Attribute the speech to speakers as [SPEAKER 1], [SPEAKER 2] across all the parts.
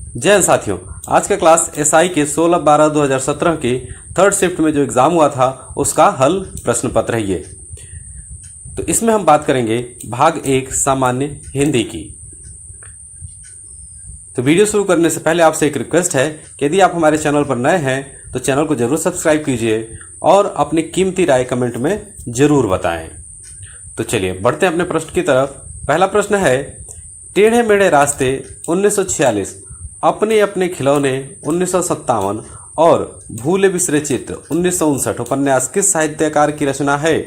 [SPEAKER 1] जय हिंद साथियों, आज का क्लास एसआई के 16/12/2017 के थर्ड शिफ्ट में जो एग्ज़ाम हुआ था उसका हल प्रश्न पत्र है ये। तो इसमें हम बात करेंगे भाग 1 सामान्य हिंदी की। तो वीडियो शुरू करने से पहले आपसे एक रिक्वेस्ट है कि यदि आप हमारे चैनल पर नए हैं तो चैनल को जरूर सब्सक्राइब कीजिए और अपनी कीमती राय कमेंट में जरूर बताएं। तो चलिए बढ़ते हैं अपने प्रश्न की तरफ। पहला प्रश्न है, टेढ़े मेढ़े रास्ते 1946, अपने अपने खिलौने 1957 और भूले बिसरे चित्र 1959 उपन्यास किस साहित्यकार की रचना है?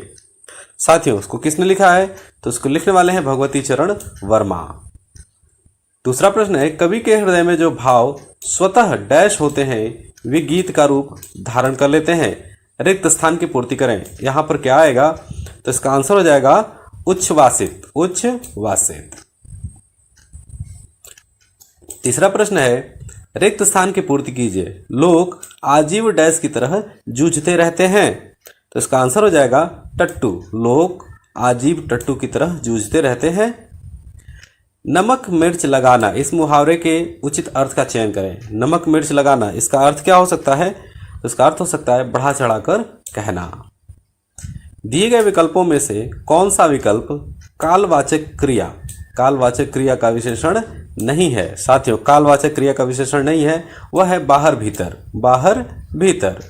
[SPEAKER 1] साथियों, उसको किसने लिखा है? तो उसको लिखने वाले हैं भगवती चरण वर्मा। दूसरा प्रश्न है, कवि के हृदय में जो भाव स्वतः डैश होते हैं वे गीत का रूप धारण कर लेते हैं, रिक्त स्थान की पूर्ति करें। यहां पर क्या आएगा? तो इसका आंसर हो जाएगा उच्छ्वासित। उच्छ्वासित। तीसरा प्रश्न है, रिक्त स्थान की पूर्ति कीजिए। लोग आजीव डैश की तरह जूझते रहते हैं, तो इसका आंसर हो जाएगा टट्टू। लोग आजीव टट्टू की तरह जूझते रहते हैं। नमक मिर्च लगाना, इस मुहावरे के उचित अर्थ का चयन करें। नमक मिर्च लगाना, इसका अर्थ क्या हो सकता है? इसका अर्थ हो सकता है बढ़ा चढ़ाकर कहना। दिए गए विकल्पों में से कौन सा विकल्प कालवाचक क्रिया का विशेषण नहीं है? साथियों, कालवाचक क्रिया का विशेषण नहीं है, वह है बाहर भीतर। बाहर भीतर।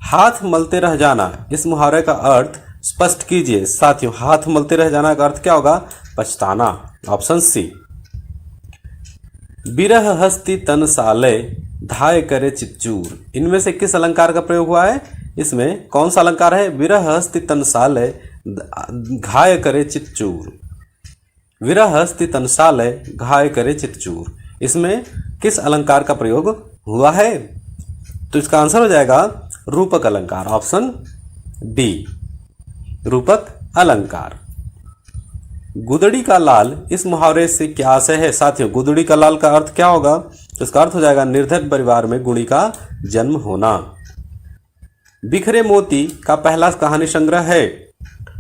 [SPEAKER 1] हाथ मलते रह जाना, इस मुहावरे का अर्थ स्पष्ट कीजिए। साथियों, हाथ मलते रह जाना का अर्थ क्या होगा? पछताना। Option C. बिरह हस्ती तन साले धाय करे चिच्चूर, इनमें से किस अलंकार का प्रयोग हुआ है? इसमें कौन सा अलंकार है? बिरह हस्ती तन साले घाय करे चिच्चूर। विरह हस्ती तनसालय घाय करे चितचूर, इसमें किस अलंकार का प्रयोग हुआ है? तो इसका आंसर हो जाएगा रूपक अलंकार। ऑप्शन डी, रूपक अलंकार। गुदड़ी का लाल, इस मुहावरे से क्या आशय है? साथियों, गुदड़ी का लाल का अर्थ क्या होगा? तो इसका अर्थ हो जाएगा निर्धन परिवार में गुणी का जन्म होना। बिखरे मोती का पहला कहानी संग्रह है।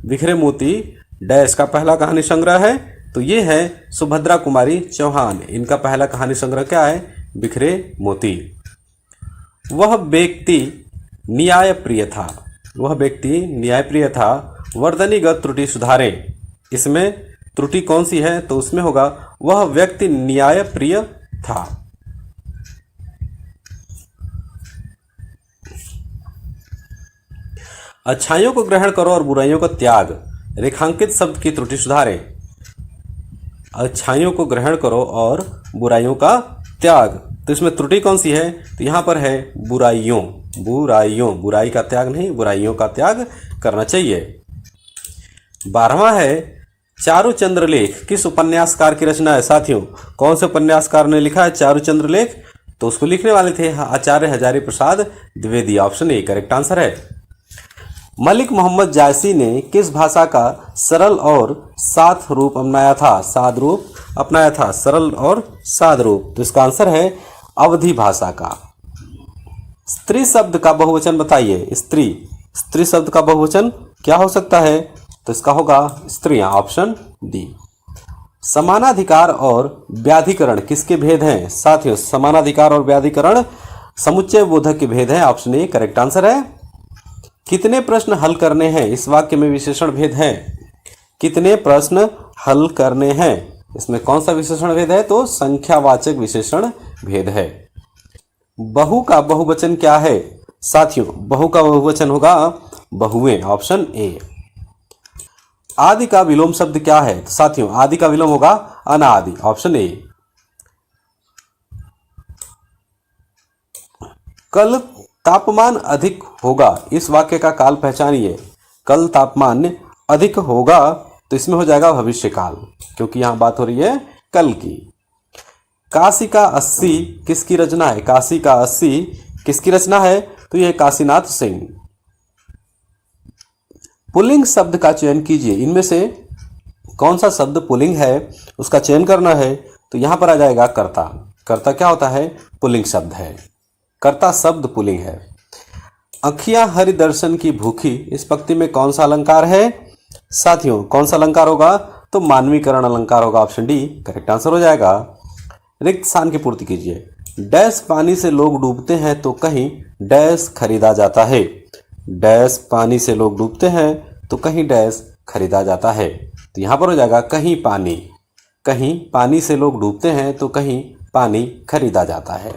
[SPEAKER 1] बिखरे मोती डैश का पहला कहानी संग्रह है, तो ये है सुभद्रा कुमारी चौहान। इनका पहला कहानी संग्रह क्या है? बिखरे मोती। वह व्यक्ति न्यायप्रिय था। वह व्यक्ति न्यायप्रिय था। वर्तनीगत त्रुटि सुधारें, इसमें त्रुटि कौन सी है? तो उसमें होगा वह व्यक्ति न्यायप्रिय था। अच्छाइयों को ग्रहण करो और बुराइयों का त्याग, रेखांकित शब्द की त्रुटि सुधारें। अच्छाइयों को ग्रहण करो और बुराइयों का त्याग, तो इसमें त्रुटि कौन सी है? तो यहां पर है बुराइयों। बुराई का त्याग नहीं, बुराइयों का त्याग करना चाहिए। 12वां है, चारुचंद्र लेख किस उपन्यासकार की रचना है? साथियों, कौन से उपन्यासकार ने लिखा है चारुचंद्र लेख? तो उसको लिखने वाले थे Acharya Hazari Prasad Dwivedi. Option A correct answer है। मलिक मोहम्मद जायसी ने किस भाषा का सरल और साथ रूप अपनाया था? साध रूप अपनाया था, सरल और साध रूप, तो इसका आंसर है अवधी भाषा का। स्त्री शब्द का बहुवचन बताइए। स्त्री शब्द का बहुवचन क्या हो सकता है? तो इसका होगा स्त्रियां। Option D. समानाधिकार और व्याधिकरण किसके भेद हैं? साथियों, समानाधिकार और व्याधिकरण समुच्चय बोधक के भेद हैं। ऑप्शन ए करेक्ट आंसर है। कितने प्रश्न हल करने हैं? इस वाक्य में विशेषण भेद है। कितने प्रश्न हल करने हैं? इसमें कौन सा विशेषण भेद है? तो संख्यावाचक विशेषण भेद है। बहु का बहुवचन क्या है? साथियों, बहु का बहुवचन होगा बहुएं। Option A. आदि का विलोम शब्द क्या है? साथियों, आदि का विलोम होगा अनादि। Option A. कल तापमान अधिक होगा, इस वाक्य का काल पहचानिए। कल तापमान अधिक होगा, तो इसमें हो जाएगा भविष्यकाल, क्योंकि यहां बात हो रही है कल की। काशी का 80 किसकी रचना है? काशी का 80 किसकी रचना है? तो यह काशीनाथ सिंह। पुल्लिंग शब्द का चयन कीजिए। इनमें से कौन सा शब्द पुल्लिंग है उसका चयन करना है? तो यहां पर आ जाएगा कर्ता। कर्ता क्या होता है? पुल्लिंग शब्द है। कर्ता शब्द पुल्लिंग है। अखियां हरि दर्शन की भूखी, इस पंक्ति में कौन सा अलंकार है? साथियों, कौन सा अलंकार होगा? तो मानवीकरण अलंकार होगा। ऑप्शन डी करेक्ट आंसर हो जाएगा। रिक्त स्थान की पूर्ति कीजिए। डैश पानी से लोग डूबते हैं तो कहीं डैश खरीदा जाता है। डैश पानी से लोग डूबते हैं तो कहीं डैश खरीदा जाता है। तो यहाँ पर हो जाएगा कहीं पानी से लोग डूबते हैं तो कहीं पानी खरीदा जाता है।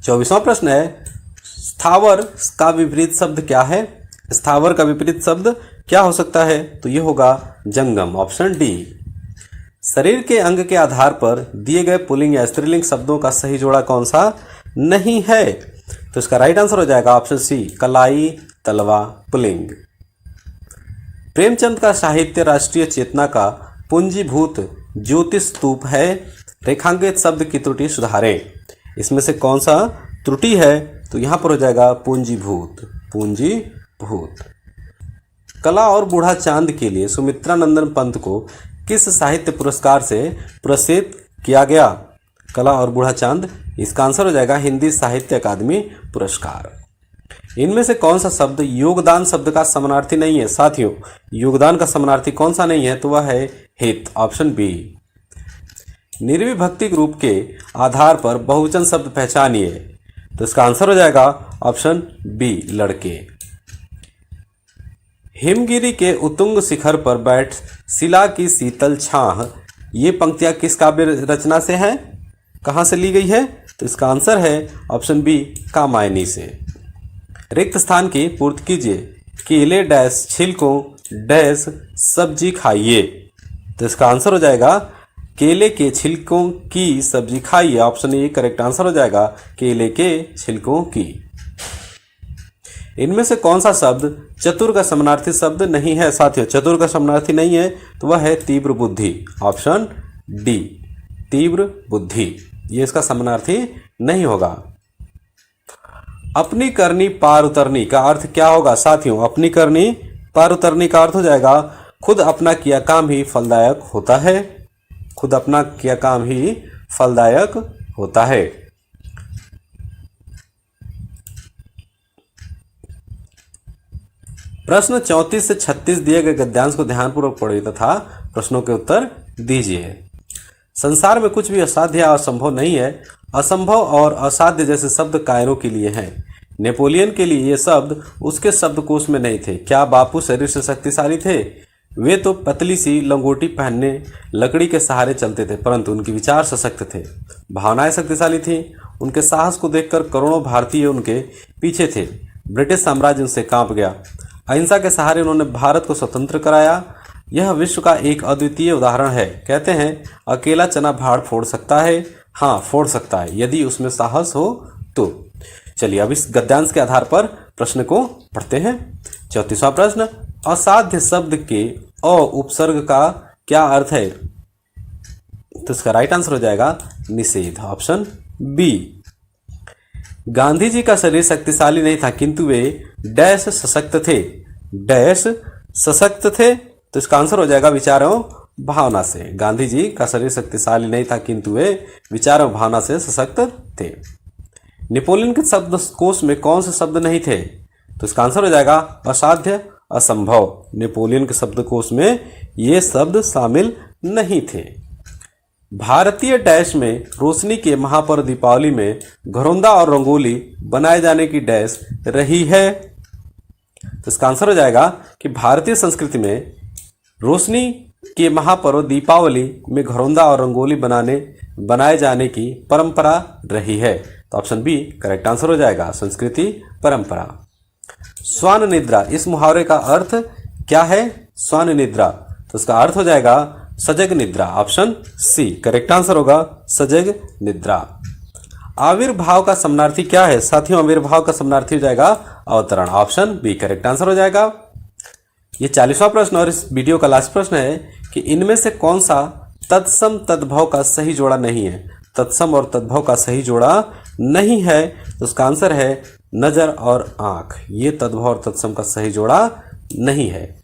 [SPEAKER 1] 24वां प्रश्न है, स्थावर का विपरीत शब्द क्या है? स्थावर का विपरीत शब्द क्या हो सकता है? तो ये होगा जंगम, ऑप्शन डी। शरीर के अंग के आधार पर दिए गए पुल्लिंग या स्त्रीलिंग शब्दों का सही जोड़ा कौन सा नहीं है? तो इसका राइट आंसर हो जाएगा ऑप्शन सी, कलाई, तलवा, पुल्लिंग। प्रेमचंद का साहित्य राष्ट्रीय चेतना का पूंजीभूत ज्योतिष स्तूप है। रेखांकित शब्द की त्रुटि सुधारें। इसमें से कौन सा त्रुटि है? तो यहाँ पर हो जाएगा पूंजीभूत। कला और बूढ़ा चांद के लिए सुमित्रा नंदन पंत को किस साहित्य पुरस्कार से पुरस्कृत किया गया? कला और बूढ़ा चांद, इसका आंसर हो जाएगा हिंदी साहित्य अकादमी पुरस्कार। इनमें से कौन सा शब्द योगदान शब्द का समानार्थी नहीं है? साथियों, योगदान का समानार्थी कौन सा नहीं है? तो वह है हित, ऑप्शन बी। निर्विभक्ति रूप के आधार पर बहुवचन शब्द पहचानिए। तो इसका आंसर हो जाएगा ऑप्शन बी, लड़के। हिमगिरी के उत्तुंग शिखर पर बैठ शिला की शीतल छाह, ये पंक्तियां किस काव्य रचना से हैं? कहाँ से ली गई है? तो इसका आंसर है ऑप्शन बी, कामायनी से। रिक्त स्थान की पूर्ति कीजिए। केले डैश छिलकों डैश सब्जी खाइए। तो इसका आंसर हो जाएगा केले के छिलकों की सब्जी खाइए, ऑप्शन ए करेक्ट आंसर हो जाएगा, केले के छिलकों की। इनमें से कौन सा शब्द चतुर का समानार्थी शब्द नहीं है? साथियों, चतुर का समानार्थी नहीं है तो वह है तीव्र बुद्धि, ऑप्शन डी, तीव्र बुद्धि। ये इसका समानार्थी नहीं होगा। अपनी करनी पार उतरनी का अर्थ क्या होगा? साथियों, अपनी करनी पार उतरनी का अर्थ हो जाएगा खुद अपना किया काम ही फलदायक होता है। खुद अपना किया काम ही फलदायक होता है। प्रश्न 34 से 36 दिए गए गद्यांश को ध्यानपूर्वक पढ़िए तथा प्रश्नों के उत्तर दीजिए। संसार में कुछ भी असाध्य या असंभव नहीं है। असंभव और असाध्य जैसे शब्द कायरों के लिए हैं। नेपोलियन के लिए ये शब्द उसके शब्दकोश में नहीं थे। क्या बापू शरीर से शक्तिशाली थे? वे तो पतली सी लंगोटी पहनने लकड़ी के सहारे चलते थे, परंतु उनके विचार सशक्त थे, भावनाएं शक्तिशाली थीं। उनके साहस को देखकर करोड़ों भारतीय उनके पीछे थे। ब्रिटिश साम्राज्य उनसे कांप गया। अहिंसा के सहारे उन्होंने भारत को स्वतंत्र कराया। यह विश्व का एक अद्वितीय उदाहरण है। कहते हैं अकेला चना भाड़ फोड़ सकता है। हाँ, फोड़ सकता है यदि उसमें साहस हो तो। चलिए अब इस गद्यांश के आधार पर प्रश्न को पढ़ते हैं। 34वां प्रश्न, असाध्य शब्द के अ उपसर्ग का क्या अर्थ है? तो इसका राइट आंसर हो जाएगा निषेध, ऑप्शन बी। गांधी जी का शरीर शक्तिशाली नहीं था किंतु वे डैश सशक्त थे। डैश सशक्त थे, तो इसका आंसर हो जाएगा विचार एवं भावना से। गांधी जी का शरीर शक्तिशाली नहीं था किंतु वे विचार एवं भावना से सशक्त थे। नेपोलियन के शब्दकोश में कौन से शब्द नहीं थे? तो इसका आंसर हो जाएगा असाध्य, असंभव। नेपोलियन के शब्दकोश में ये शब्द शामिल नहीं थे। भारतीय डैश में रोशनी के महापर्व दीपावली में घरौंदा और रंगोली बनाए जाने की डैश रही है। तो इसका आंसर हो जाएगा कि भारतीय संस्कृति में रोशनी के महापर्व दीपावली में घरौंदा और रंगोली बनाए जाने की परंपरा रही है। तो ऑप्शन बी करेक्ट आंसर हो जाएगा, संस्कृति परंपरा। स्वान निद्रा, इस मुहावरे का अर्थ क्या है? स्वान निद्रा, तो इसका अर्थ हो जाएगा सजग निद्रा, ऑप्शन सी करेक्ट आंसर होगा, सजग निद्रा। आविर्भाव का समानार्थी क्या है? साथियों, आविर्भाव का समानार्थी हो जाएगा अवतरण, ऑप्शन बी करेक्ट आंसर हो जाएगा। ये 40वां प्रश्न और इस वीडियो का लास्ट प्रश्न है कि इनमें से कौन सा तत्सम तद्भव का सही जोड़ा नहीं है? तत्सम और तद्भव का सही जोड़ा नहीं है, तो उसका आंसर है नजर और आंख। ये तद्भव और तत्सम का सही जोड़ा नहीं है।